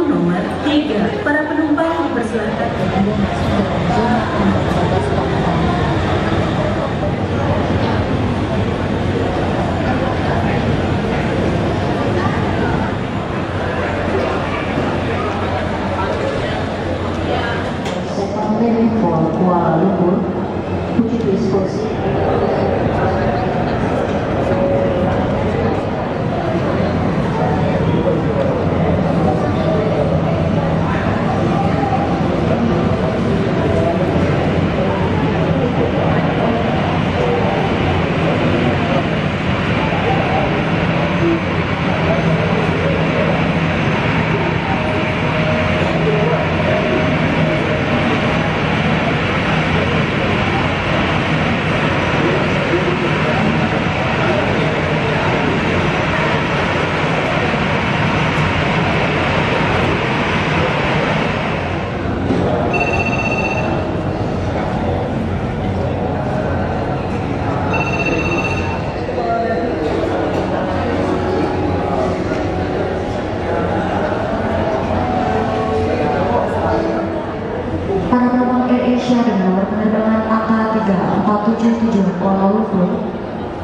nomor 3, para penumpang dipersilakan. For Kuala Lumpur, would you please proceed? Kuala Lumpur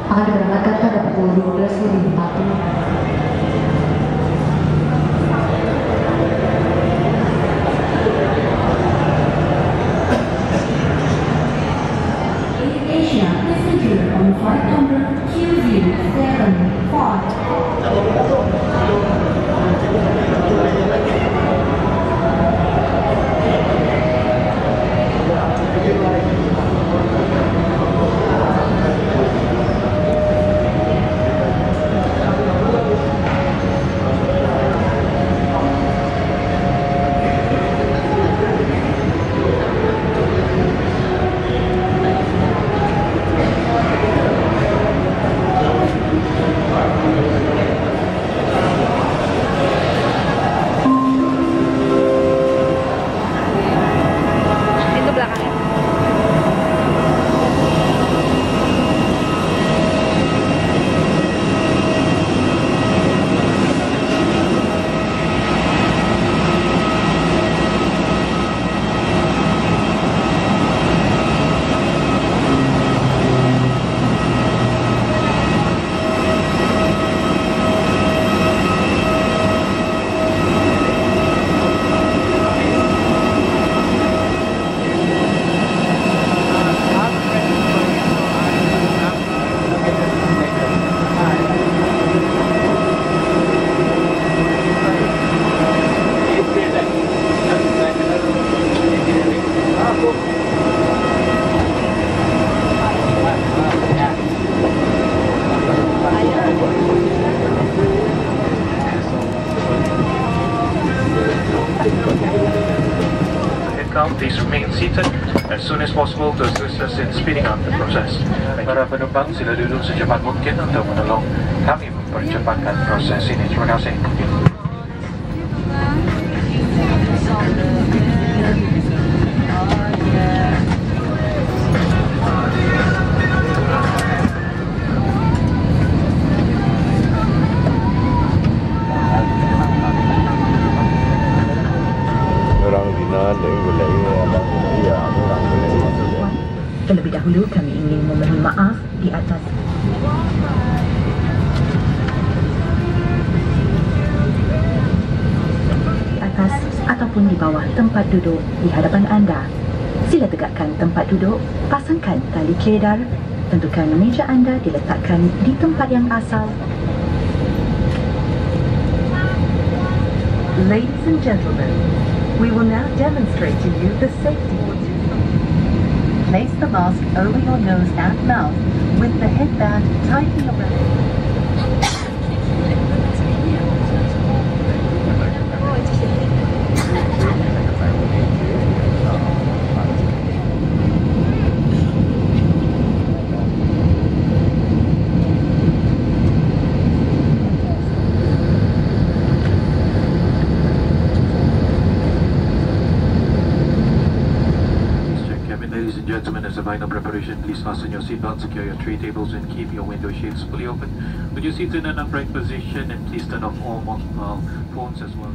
akan diberangkatkan pada pukul 12.40. Asia passenger on flight number Q075. Please remain seated as soon as possible to assist us in speeding up the process. Para penumpang, sila duduk secepat mungkin untuk menolong kami mempercepatkan proses ini. Terima kasih. Terlebih dahulu kami ingin memohon maaf di atas ataupun di bawah tempat duduk di hadapan anda. Sila tegakkan tempat duduk, pasangkan tali keledar, tentukan meja anda diletakkan di tempat yang asal. Ladies and gentlemen, we will now demonstrate to you the safety. Place the mask over your nose and mouth with the headband tightly around. Ladies and gentlemen, as a final preparation, please fasten your seatbelt, secure your tray tables, and keep your window shades fully open. Would you sit in an upright position and please turn off all mobile phones as well?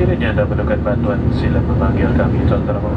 Sekiranya anda perlukan bantuan, sila memanggil kami, tuan-tuan.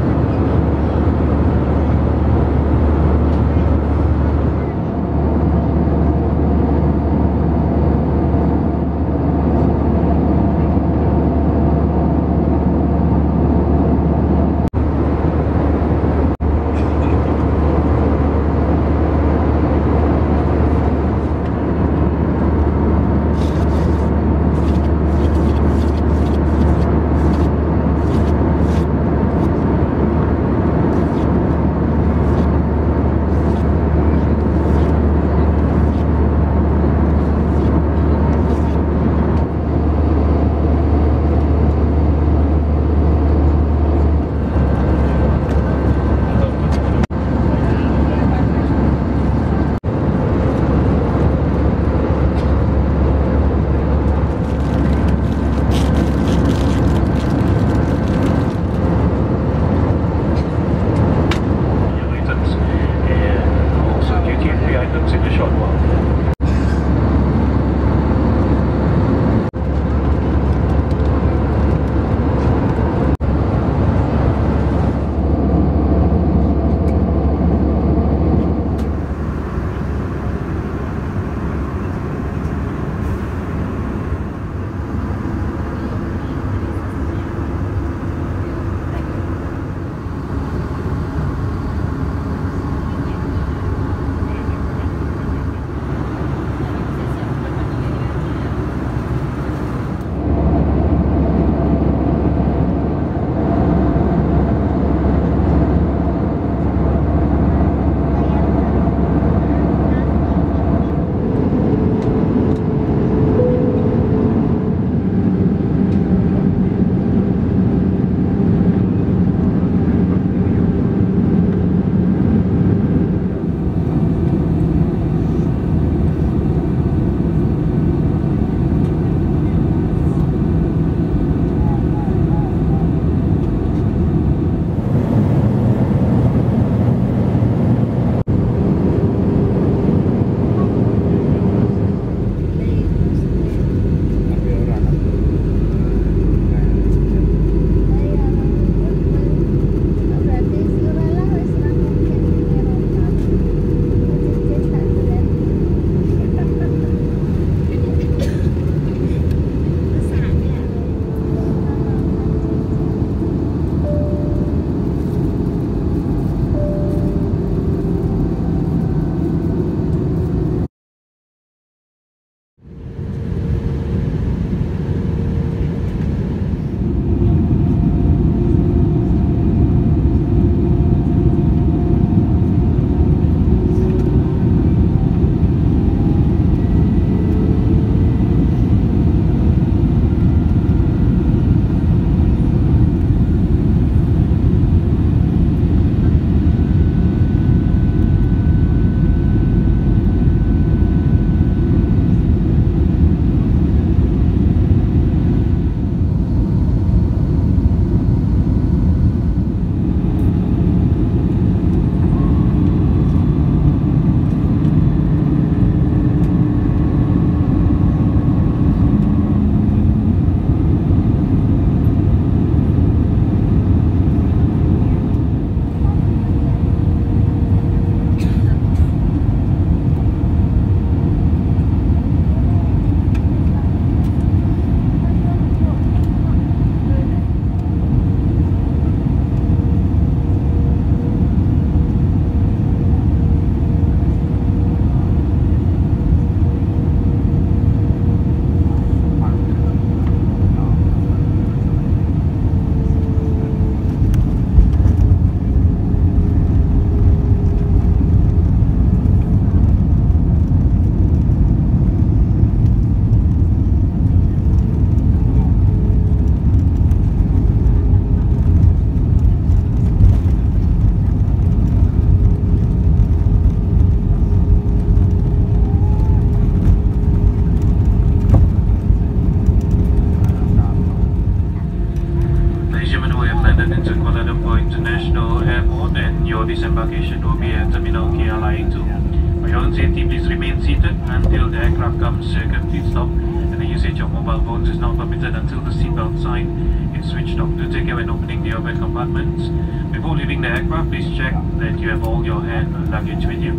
For your own safety, please remain seated until the aircraft comes to a complete stop, and the usage of mobile phones is not permitted until the seatbelt sign is switched off. Do take care when opening the overhead compartments. Before leaving the aircraft, please check that you have all your hand luggage with you.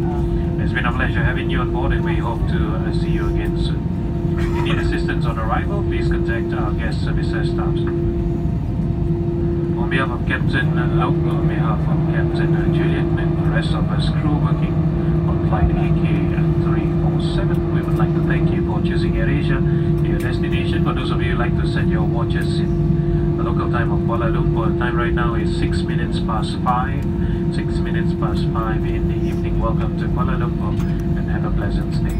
It's been a pleasure having you on board, and we hope to see you again soon. If you need assistance on arrival, please contact our guest services staffs. On behalf of Captain Luke, on behalf of Captain Julian, and the rest of us crew working on flight AK347, we would like to thank you for choosing AirAsia, your destination. For those of you who like to set your watches in the local time of Kuala Lumpur, the time right now is 6 minutes past 5. 6 minutes past 5 in the evening. Welcome to Kuala Lumpur and have a pleasant stay.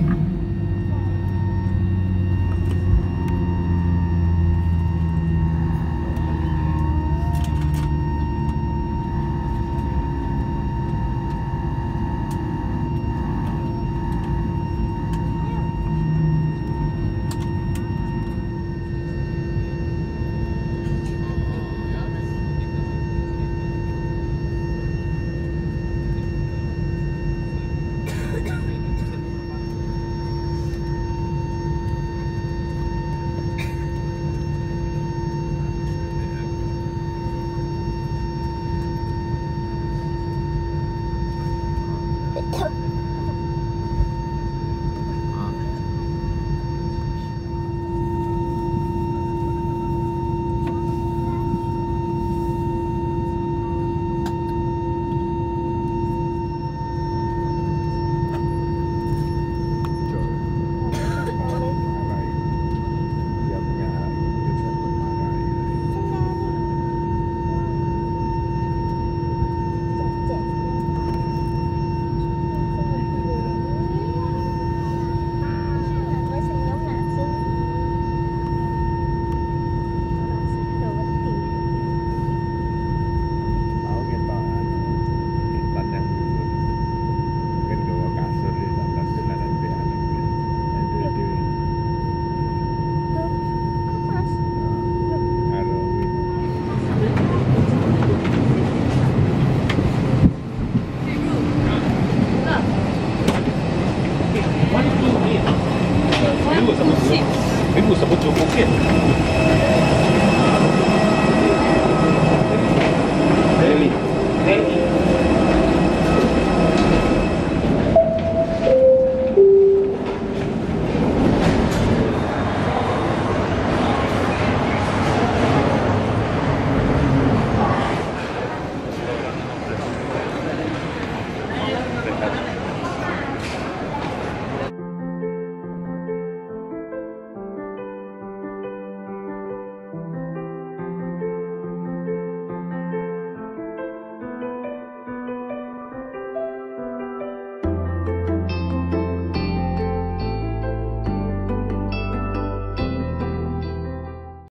Ibu sebut cukup